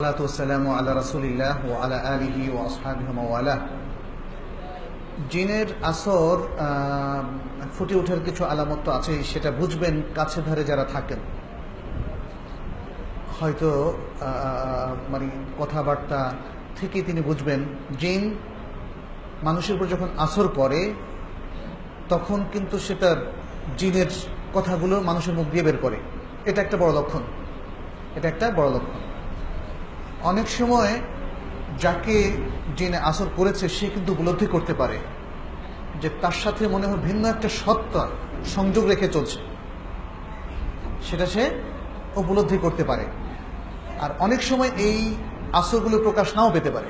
সালাতু আলা রাসূলিল্লাহ ওয়া আলা আলিহি ওয়া আসহাবিহি ওয়া ওয়ালা। জিনের আসর ফুটে ওঠার কিছু আলামত তো আছে, সেটা বুঝবেন কাছে ধারে যারা থাকেন। হয়তো মানে কথাবার্তা থেকে তিনি বুঝবেন জিন মানুষের উপর যখন আসর করে তখন কিন্তু সেটার জিনের কথাগুলো মানুষের মুখ দিয়ে বের করে। এটা একটা বড় লক্ষণ, এটা একটা বড় লক্ষণ। অনেক সময় যাকে জিনে আসর করেছে সে কিন্তু উপলব্ধি করতে পারে যে তার সাথে মনে হয় ভিন্ন একটা সত্তা সংযোগ রেখে চলছে, সেটা সে উপলব্ধি করতে পারে। আর অনেক সময় এই আসরগুলো প্রকাশ নাও পেতে পারে,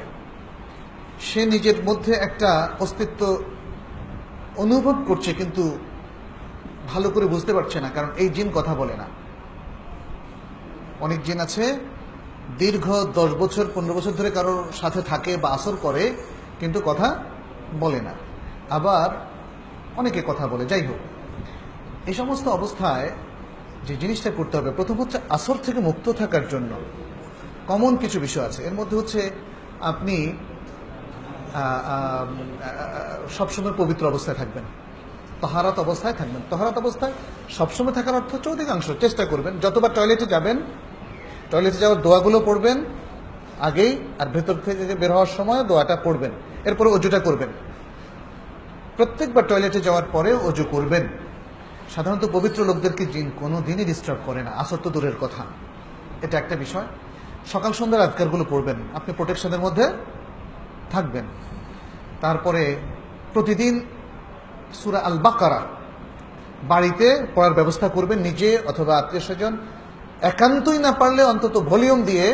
সে নিজের মধ্যে একটা অস্তিত্ব অনুভব করছে কিন্তু ভালো করে বুঝতে পারছে না, কারণ এই জিন কথা বলে না। অনেক জিন আছে দীর্ঘ 10 বছর 15 বছর ধরে কারোর সাথে থাকে বা আসর করে কিন্তু কথা বলে না, আবার অনেকে কথা বলে। যাই হোক, এই সমস্ত অবস্থায় যে জিনিসটা করতে হবে, প্রথম হচ্ছে আসর থেকে মুক্ত থাকার জন্য কমন কিছু বিষয় আছে। এর মধ্যে হচ্ছে আপনি সবসময় পবিত্র অবস্থায় থাকবেন, তহারাত অবস্থায় থাকবেন। তহারাত অবস্থায় সবসময় থাকার অর্থ হচ্ছে অধিকাংশ চেষ্টা করবেন যতবার টয়লেটে যাবেন, টয়লেটে যাওয়ার দোয়াগুলো পড়বেন আগেই, আর ভেতর থেকে বের হওয়ার সময় দোয়াটা পড়বেন, এরপরে অজুটা করবেন। প্রত্যেকবার টয়লেটে যাওয়ার পরে অজু করবেন। সাধারণত পবিত্র লোকদেরকে জিন কোনো দিনই ডিস্টার্ব করে না, আসর তো দূরের কথা। এটা একটা বিষয়। সকাল সন্ধ্যার আজকারগুলো পড়বেন, আপনি প্রোটেকশনের মধ্যে থাকবেন। তারপরে প্রতিদিন সূরা আল বাকারা বাড়িতে পড়ার ব্যবস্থা করবেন, নিজে অথবা আত্মীয় স্বজন। একান্তই না পারলে অন্তত ভলিউম দিয়ে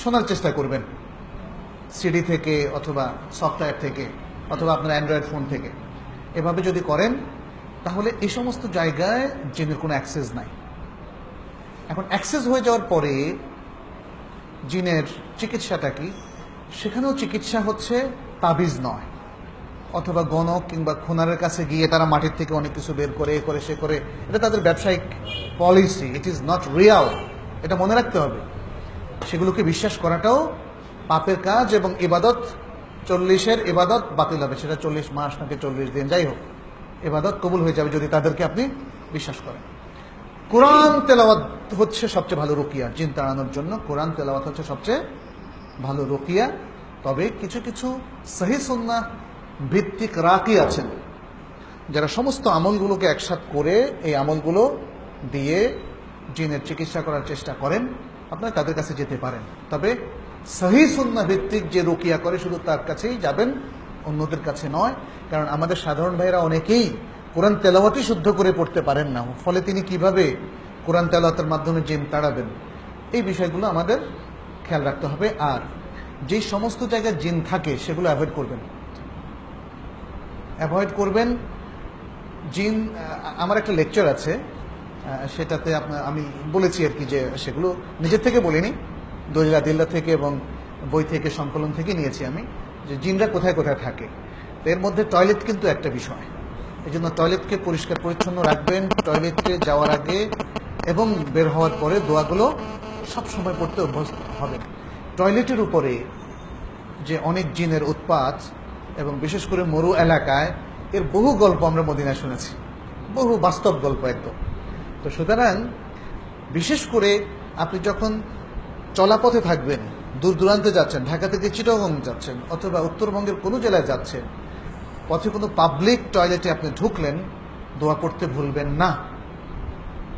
শোনার চেষ্টা করবেন, সিডি থেকে অথবা সফটওয়্যার থেকে অথবা আপনার অ্যান্ড্রয়েড ফোন থেকে। এভাবে যদি করেন তাহলে এই সমস্ত জায়গায় জিনের কোনো অ্যাক্সেস নাই। এখন অ্যাক্সেস হয়ে যাওয়ার পরে জিনের চিকিৎসাটা কি? সেখানেও চিকিৎসা হচ্ছে তাবিজ নয়, অথবা গণক কিংবা খুনারের কাছে গিয়ে তারা মাটির থেকে অনেক কিছু বের করে এ করে সে করে। এটা তাদের ব্যবসায়িক policy, it is not Real, এটা মনে রাখতে হবে। সেগুলোকে বিশ্বাস করাটাও পাপের কাজ এবং ইবাদত 40-এর ইবাদত বাতিল হবে। সেটা 40 মাস নাকি 40 দিন, যাই হোক, ইবাদত কবুল হয়ে যাবে যদি তাদেরকে আপনি বিশ্বাস করেন। কোরআন তেলাওয়াত হচ্ছে সবচেয়ে ভালো রুকিয়া। জিন তাড়ানোর জন্য কোরআন তেলাওয়াত হচ্ছে সবচেয়ে ভালো রুকিয়া। তবে কিছু কিছু সহিহ সুন্নাহ ভিত্তিক রাকি আছেন যারা সমস্ত আমলগুলোকে একসাথ করে এই আমলগুলো দিয়ে জিনের চিকিৎসা করার চেষ্টা করেন। আপনারা তাদের কাছে যেতে পারেন, তবে সহিহ সুন্নাহ ভিত্তিক যে রুকিয়া করে শুধু তার কাছেই যাবেন, অন্যদের কাছে নয়। কারণ আমাদের সাধারণ ভাইরা অনেকেই কোরআন তেলাওয়াতই শুদ্ধ করে পড়তে পারেন না, ফলে তিনি কিভাবে কোরআন তেলাওয়াতের মাধ্যমে জিন তাড়াবেন, এই বিষয়গুলো আমাদের খেয়াল রাখতে হবে। আর যেই সমস্ত জায়গায় জিন থাকে সেগুলো অ্যাভয়েড করবেন। জিন, আমার একটা লেকচার আছে, সেটাতে আমি বলেছি আর কি, যে সেগুলো নিজের থেকে বলিনি, দলিল আদিল্লা থেকে এবং বই থেকে সংকলন থেকে নিয়েছি আমি, যে জিনরা কোথায় কোথায় থাকে। তো এর মধ্যে টয়লেট কিন্তু একটা বিষয়। এই জন্য টয়লেটকে পরিষ্কার পরিচ্ছন্ন রাখবেন, টয়লেটে যাওয়ার আগে এবং বের হওয়ার পরে দোয়াগুলো সবসময় পড়তে অভ্যস্ত হবেন। টয়লেটের উপরে যে অনেক জিনের উৎপাত, এবং বিশেষ করে মরু এলাকায়, এর বহু গল্প আমরা মদিনায় শুনেছি, বহু বাস্তব গল্প একদম। তো সুতরাং বিশেষ করে আপনি যখন চলাপথে থাকবেন, দূর দূরান্তে যাচ্ছেন, ঢাকা থেকে চিটাগং যাচ্ছেন অথবা উত্তরবঙ্গের কোনো জেলায় যাচ্ছেন, পথে কোনো পাবলিক টয়লেটে আপনি ঢুকলেন, দোয়া পড়তে ভুলবেন না।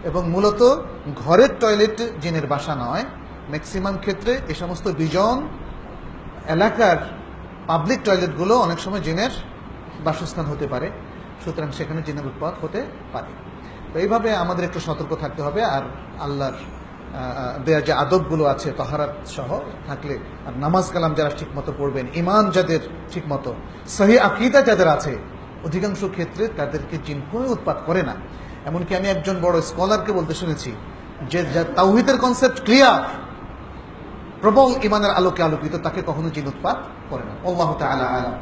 এবং মূলত ঘরের টয়লেট জিনের বাসা নয়, ম্যাক্সিমাম ক্ষেত্রে এই সমস্ত বিজন এলাকার পাবলিক টয়লেটগুলো অনেক সময় জিনের বাসস্থান হতে পারে, সুতরাং সেখানে জিনের উৎপাত হতে পারে। তো এইভাবে আমাদের একটু সতর্ক থাকতে হবে। আর আল্লাহর দেয়া যে আদবগুলো আছে তহারাত সহ থাকলে, আর নামাজ কালাম যারা ঠিকমতো পড়বেন, ইমান যাদের ঠিকমতো, সহি আকীদা যাদের আছে, অধিকাংশ ক্ষেত্রে তাদেরকে জিন কোনো উৎপাত করে না। এমনকি আমি একজন বড় স্কলারকে বলতে শুনেছি যে তাওহীদের কনসেপ্ট ক্লিয়ার, প্রবল ইমানের আলোকে আলোকিত, তাকে কখনো জিন উৎপাত করে না। আল্লাহু তাআলা আলাম।